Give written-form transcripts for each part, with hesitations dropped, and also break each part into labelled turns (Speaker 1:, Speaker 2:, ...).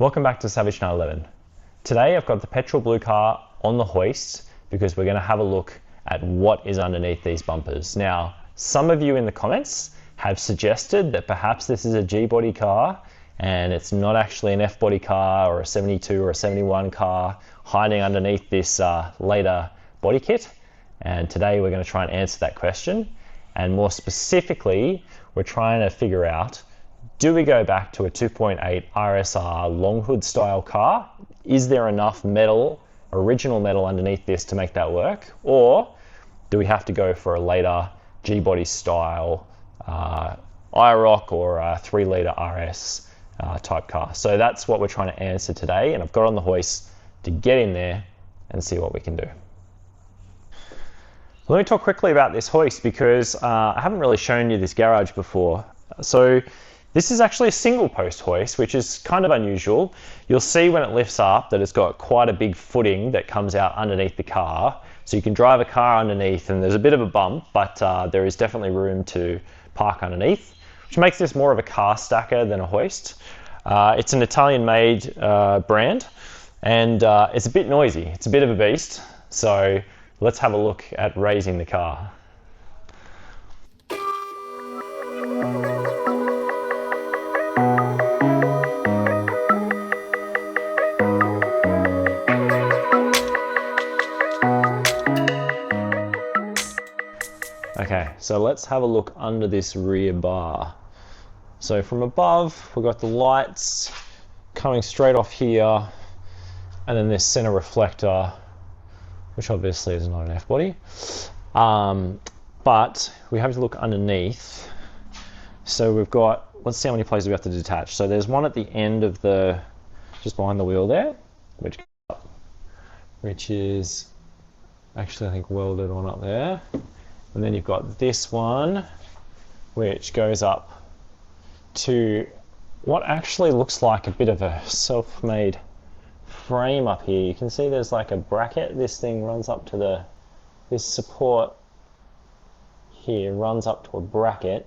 Speaker 1: Welcome back to Savage 911. Today I've got the petrol blue car on the hoist because we're going to have a look at what is underneath these bumpers. Now, some of you in the comments have suggested that perhaps this is a G-body car and it's not actually an F-body car or a 72 or a 71 car hiding underneath this later body kit. And today we're going to try and answer that question. And more specifically, we're trying to figure out, do we go back to a 2.8 RSR long hood style car? Is there enough metal, original metal underneath this to make that work? Or do we have to go for a later G-body style IROC or a 3-litre RS type car? So that's what we're trying to answer today, and I've got on the hoist to get in there and see what we can do. Let me talk quickly about this hoist because I haven't really shown you this garage before. So this is actually a single post hoist, which is kind of unusual. You'll see when it lifts up that it's got quite a big footing that comes out underneath the car. So you can drive a car underneath and there's a bit of a bump, but there is definitely room to park underneath, which makes this more of a car stacker than a hoist. It's an Italian-made brand, and it's a bit noisy. It's a bit of a beast. So let's have a look at raising the car. Okay, so let's have a look under this rear bar. So from above, we've got the lights coming straight off here, and then this center reflector, which obviously is not an F-body. But we have to look underneath. So we've got, let's see how many places we have to detach. So there's one at the end of the, just behind the wheel there, which is actually I think welded on up there. And then you've got this one, which goes up to what actually looks like a bit of a self-made frame up here. You can see there's like a bracket. This thing runs up to this support here runs up to a bracket,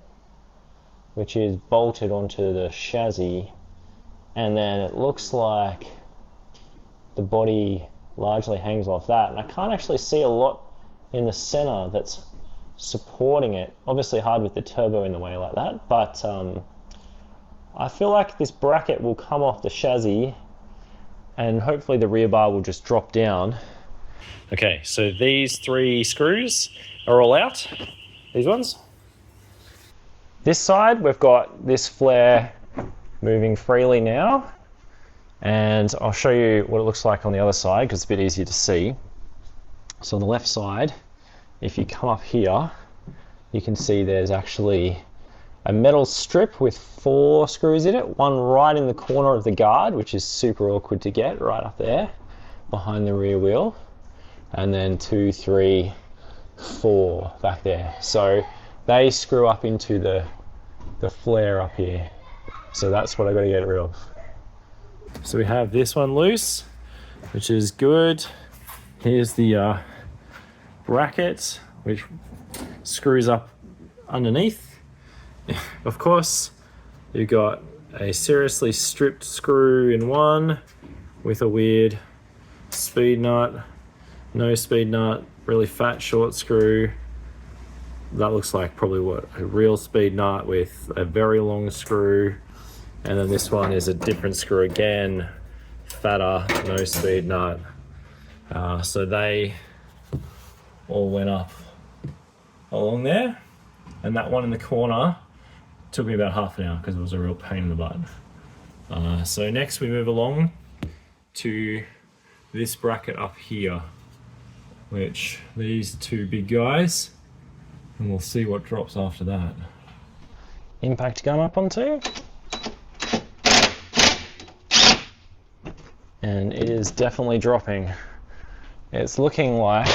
Speaker 1: which is bolted onto the chassis. And then it looks like the body largely hangs off that. And I can't actually see a lot in the center that's supporting it. Obviously hard with the turbo in the way like that, but I feel like this bracket will come off the chassis and hopefully the rear bar will just drop down. Okay, so these 3 screws are all out, these ones. This side we've got this flare moving freely now, and I'll show you what it looks like on the other side because it's a bit easier to see. So on the left side, if you come up here, you can see there's actually a metal strip with 4 screws in it, one right in the corner of the guard, which is super awkward to get, right up there behind the rear wheel, and then 2, 3, 4 back there. So they screw up into the flare up here. So that's what I've got to get rid of. So we have this one loose, which is good. Here's the bracket, which screws up underneath. Of course, you've got a seriously stripped screw in one with a weird speed nut, no speed nut, really fat short screw. That looks like probably what a real speed nut with a very long screw. And then this one is a different screw again, fatter, no speed nut. So they all went up along there, and that one in the corner took me about half an hour because it was a real pain in the butt. So next we move along to this bracket up here, which these 2 big guys, and we'll see what drops after that. Impact gun up onto, and it is definitely dropping. It's looking like,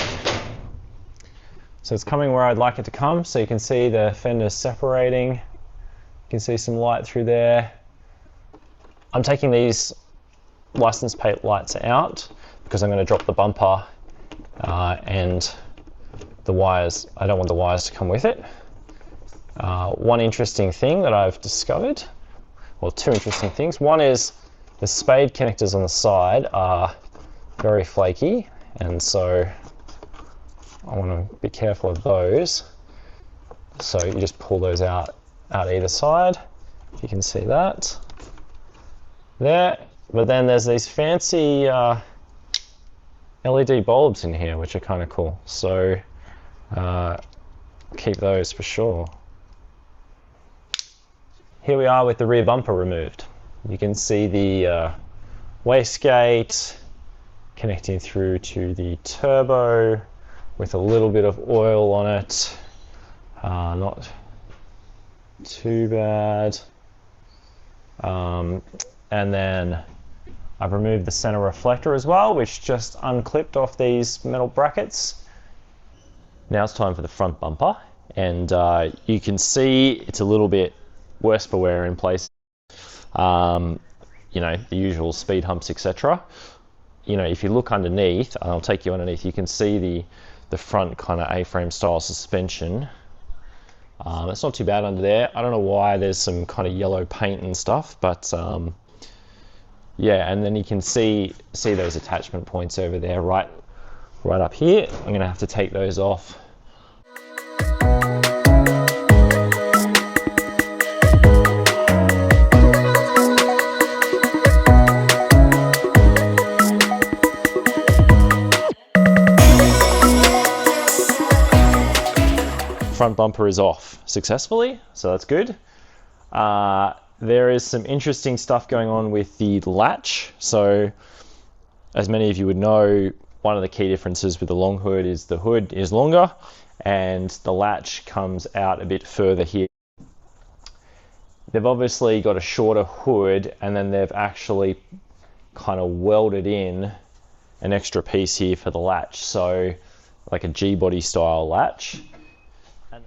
Speaker 1: so it's coming where I'd like it to come. So you can see the fenders separating. You can see some light through there. I'm taking these license plate lights out because I'm going to drop the bumper and the wires. I don't want the wires to come with it. One interesting thing that I've discovered, well, 2 interesting things. One is The spade connectors on the side are very flaky, and so I want to be careful of those. So you just pull those out either side. You can see that there. But then there's these fancy LED bulbs in here, which are kind of cool. So keep those for sure. Here we are with the rear bumper removed. You can see the wastegate connecting through to the turbo with a little bit of oil on it. Not too bad. And then I've removed the center reflector as well, which just unclipped off these metal brackets. Now it's time for the front bumper, and you can see it's a little bit worse for wear in place. You know, the usual speed humps, etc. You know, if you look underneath, I'll take you underneath, you can see the front kind of A-frame style suspension. It's not too bad under there. I don't know why there's some kind of yellow paint and stuff, but yeah, and then you can see those attachment points over there, right up here. I'm gonna have to take those off. Front bumper is off successfully, so that's good. There is some interesting stuff going on with the latch. So, as many of you would know, one of the key differences with the long hood is the hood is longer and the latch comes out a bit further here. They've obviously got a shorter hood, and then they've actually kind of welded in an extra piece here for the latch, so like a G-body style latch.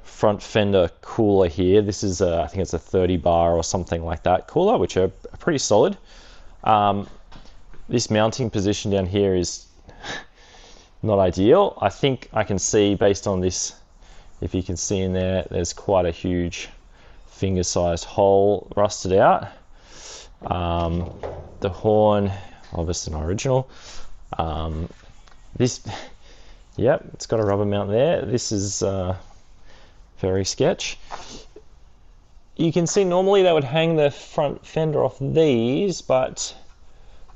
Speaker 1: Front fender cooler here. This is I think it's a 30 bar or something like that cooler, which are pretty solid. This mounting position down here is not ideal. I think I can see, based on this, if you can see in there, there's quite a huge finger-sized hole rusted out. The horn, obviously not original. This, yep, it's got a rubber mount there. This is very sketch. You can see normally they would hang the front fender off these, but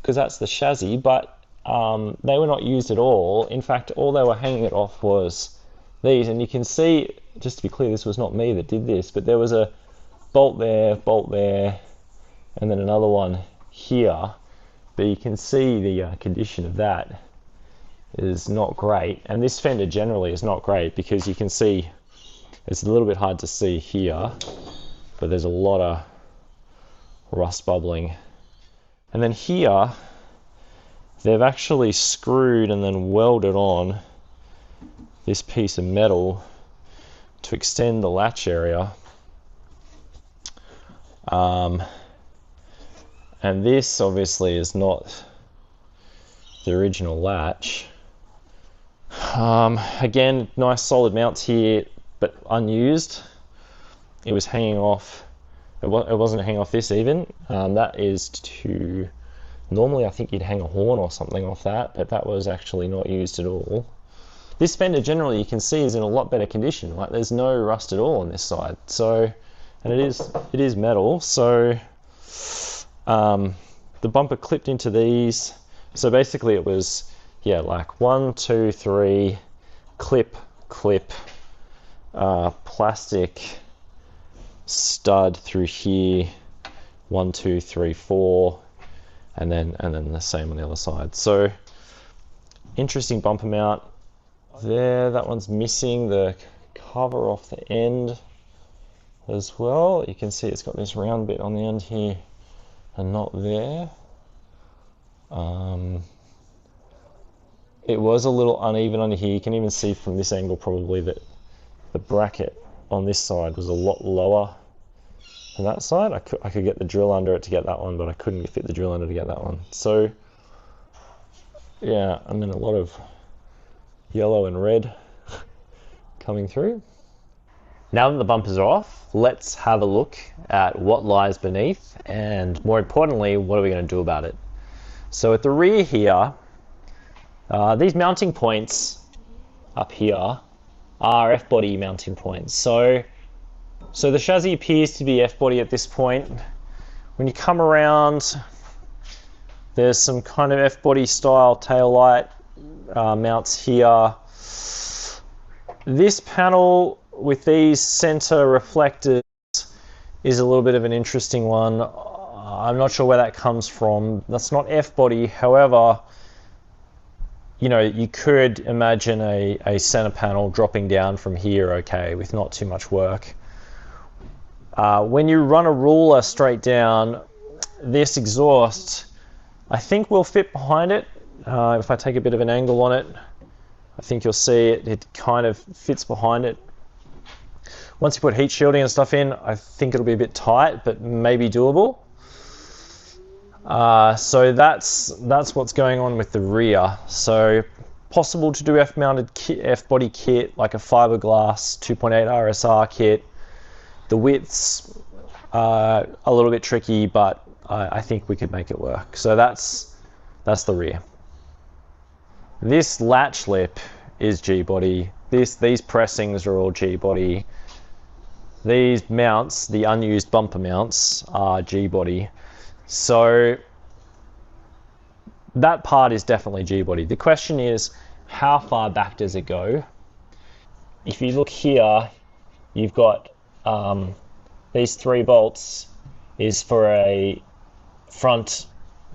Speaker 1: because that's the chassis, but they were not used at all. In fact, all they were hanging it off was these, and you can see, just to be clear, this was not me that did this, but there was a bolt there, and then another one here, but you can see the condition of that is not great. And this fender generally is not great, because you can see it's a little bit hard to see here, but there's a lot of rust bubbling. And then here, they've actually screwed and then welded on this piece of metal to extend the latch area. And this obviously is not the original latch. Again, nice solid mounts here, but unused. It was hanging off. It wasn't hanging off this even. That is to, normally I think you'd hang a horn or something off that, but that was actually not used at all. This fender generally, you can see, is in a lot better condition. Like, there's no rust at all on this side. So, and it is metal. So the bumper clipped into these. So basically it was, yeah, like 1, 2, 3, clip, plastic stud through here, 1, 2, 3, 4, and then the same on the other side. So interesting bumper mount there. That one's missing the cover off the end as well. You can see it's got this round bit on the end here and not there. It was a little uneven under here. You can even see from this angle probably that the bracket on this side was a lot lower than that side. I could get the drill under it to get that one, but I couldn't fit the drill under to get that one. So yeah, and then a lot of yellow and red coming through. Now that the bumpers are off, let's have a look at what lies beneath, and more importantly, what are we going to do about it? So at the rear here, these mounting points up here are F-body mounting points. So the chassis appears to be F-body at this point. When you come around, there's some kind of F-body style tail light mounts here. This panel with these center reflectors is a little bit of an interesting one. I'm not sure where that comes from. That's not F-body. However, you know, you could imagine a center panel dropping down from here, okay, with not too much work. When you run a ruler straight down, this exhaust, I think, will fit behind it. If I take a bit of an angle on it, I think you'll see it kind of fits behind it. Once you put heat shielding and stuff in, I think it'll be a bit tight, but maybe doable. So that's what's going on with the rear. So possible to do F-body kit, like a fiberglass 2.8 RSR kit. The width's a little bit tricky, but I think we could make it work. So that's the rear. This latch lip is G-body. These pressings are all G-body. These mounts, the unused bumper mounts, are G-body. So that part is definitely G-body. The question is, how far back does it go? If you look here, you've got these 3 bolts is for a front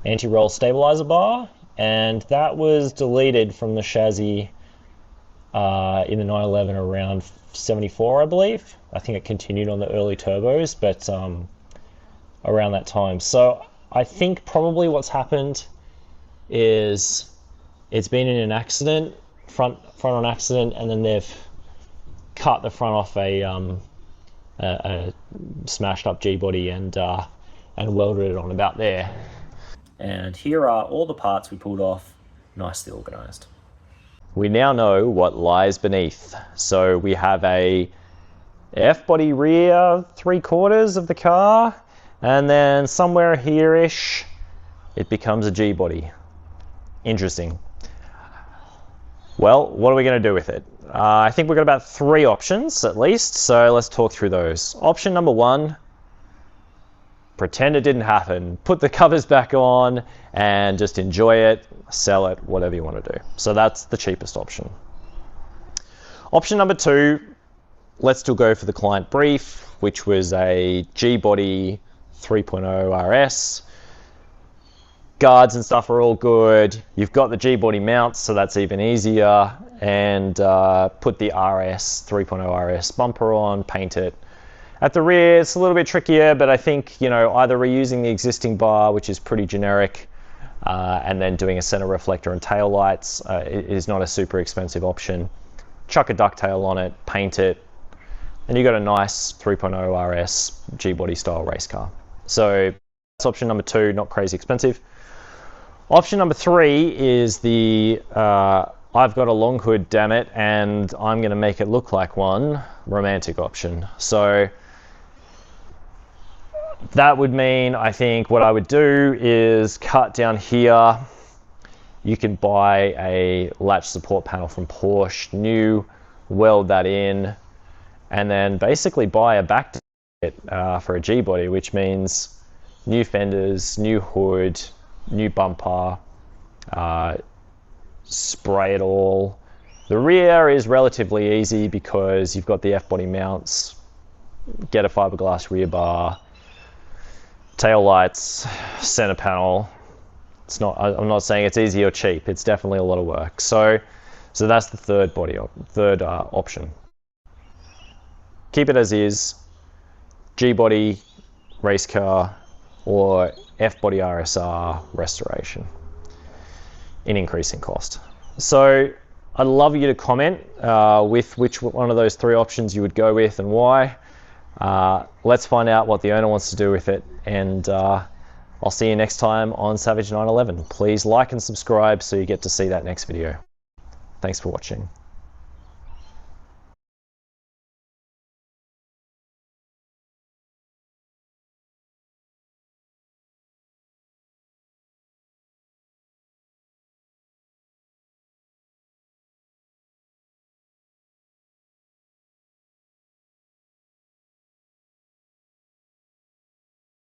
Speaker 1: anti-roll stabilizer bar, and that was deleted from the chassis in the 911 around 74, I believe. I think it continued on the early turbos, but around that time. So I think probably what's happened is it's been in an accident, front on accident, and then they've cut the front off a smashed up G-body and welded it on about there. And here are all the parts we pulled off, nicely organized. We now know what lies beneath. So we have a F-body rear 3/4 of the car, and then somewhere here-ish, it becomes a G-body. Interesting. Well, what are we going to do with it? I think we've got about 3 options at least, so let's talk through those. Option number 1, pretend it didn't happen. Put the covers back on and just enjoy it, sell it, whatever you want to do. So that's the cheapest option. Option number 2, let's still go for the client brief, which was a G-body 3.0 RS. Guards and stuff are all good. You've got the G-body mounts, so that's even easier. And put the RS 3.0 RS bumper on, paint it. At the rear, it's a little bit trickier, but I think, you know, either reusing the existing bar, which is pretty generic, and then doing a center reflector and tail lights is not a super expensive option. Chuck a ducktail on it, paint it, and you got a nice 3.0 RS G-body style race car. So that's option number 2, not crazy expensive. Option number 3 is the I've got a long hood, damn it, and I'm going to make it look like one, romantic option. So that would mean, I think, what I would do is cut down here. You can buy a latch support panel from Porsche, new, weld that in, and then basically buy a back kit for a G-body, which means new fenders, new hood, new bumper, spray it all. The rear is relatively easy because you've got the F-body mounts, get a fiberglass rear bar, tail lights, center panel. It's not, I'm not saying it's easy or cheap, it's definitely a lot of work. So that's the third option. Keep it as is, G-body race car or F-body RSR restoration in increasing cost. So I'd love you to comment with which one of those 3 options you would go with and why. Let's find out what the owner wants to do with it, and I'll see you next time on Savage 911. Please like and subscribe so you get to see that next video. Thanks for watching.